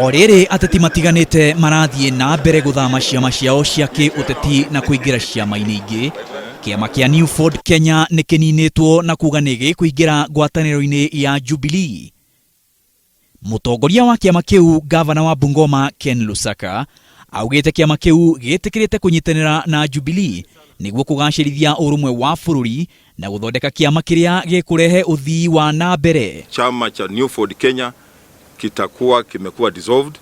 Orere ateti matiganite marathie na mbere guthama ciama ciao cia ki-uteti na kuingira ciama-ini ingi. Kiama kia New Ford Kenya ni kininitwo na kuga ni gikuingira ngwataniro-ini ya Jubilee. Mutongoria wa kiama kiu gavana wa Bungoma Ken Lusaka augite kiama kiu gitikirite kunyitanira na Jubilee niguo kugacirithia urumwe wa bururi na guthondeka kiama kiria gikurehe uthii wa na mbere. Chama cha New Ford Kenya kimekuwa dissolved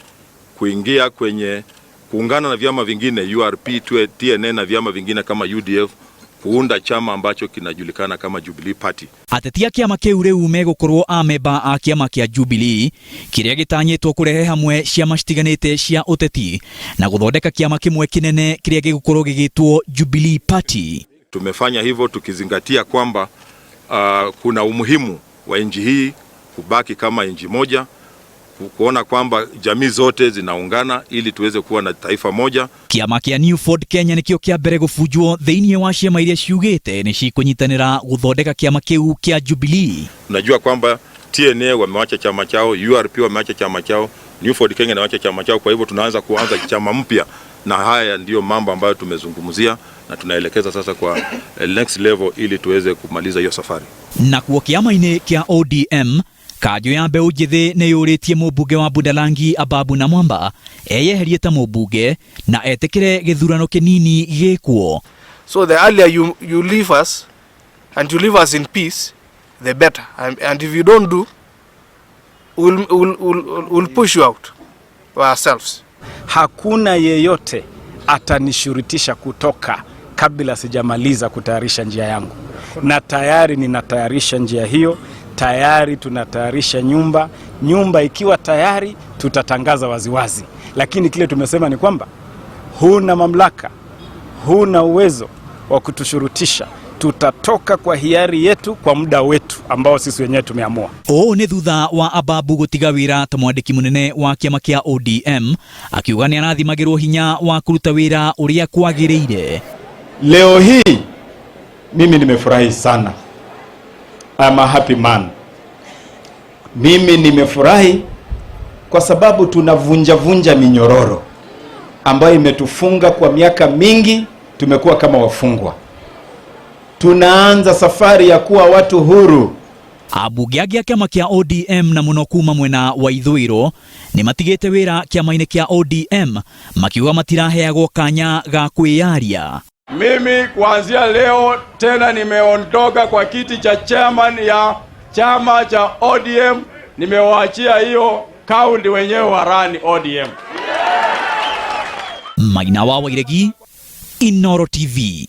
kuingia kwenye kuungana na vyama vingine URP, TNA na vyama vingine kama UDF kuunda chama ambacho kinajulikana kama Jubilee Party. Atetia kiama kiu riu megukorwo amemba a kiama kia Jubilee kiria gitanyitwo kurehe hamwe ciama citiganite cia uteti na guthondeka kiama kimwe kinene kiria gigukorwo gigitwo Jubilee Party. Tumefanya hivyo tukizingatia kwamba kuna umuhimu wa nchi hii kubaki kama nchi moja, kuona kwamba jamii zote zinaungana ili tuweze kuwa na taifa moja. Kiama kia New Ford Kenya nikio kia mbere gufujwo thiini wa ciama iria ciugite ni cikunyitanira guthondeka kiama kiu kia Jubilee. Unajua kwamba TNA wamewacha chama chao, URP wamewacha chama chao, New Ford Kenya wamewacha chama chao, kwa hivyo tunaanza kuanza chama mpya, na haya ndiyo mambo ambayo tumezungumzia na tunaelekeza sasa kwa next level ili tuweze kumaliza hiyo safari. Na kuo kiama-ini kia ODM kanjo ya mbeu njithi ni yuritie mubunge wa Budalangi Ababu Namwamba eyeherie ta mubunge na etikire githurano kinini gikwo. So the earlier you leave us and you leave us in peace, the better. And if you don't do, we'll push you out ourselves. Hakuna yeyote atanishurutisha kutoka kabla sijamaliza kutayarisha njia yangu, na tayari ninatayarisha njia hiyo. Tayari tunatayarisha nyumba ikiwa tayari tutatangaza waziwazi, lakini kile tumesema ni kwamba huna mamlaka, huna uwezo wa kutushurutisha. Tutatoka kwa hiari yetu kwa muda wetu ambao sisi wenyewe tumeamua. Ni thutha wa Ababu gutiga wira ta mwandiki munene wa kiama kia ODM akiuga ni arathimagirwo hinya wa kuruta wira uria kwagiriire. Leo hii mimi nimefurahi sana. I'm a happy man. Mimi nimefurahi kwa sababu tunavunja minyororo ambayo imetufunga kwa miaka mingi. Tumekuwa kama wafungwa. Tunaanza safari ya kuwa watu huru. Abunge a kiama kia ODM na muno kuma mwena wa ithwiro ni matigite wira kiama-ini kia ODM makiuga matiraheagwo kanya ga kwiyaria. Mimi kuanzia leo tena nimeondoka kwa kiti cha chairman ya chama cha ODM, nimewaachia hiyo kaunti wenyewe warani ODM. Maina wa Wairegi, Inooro TV.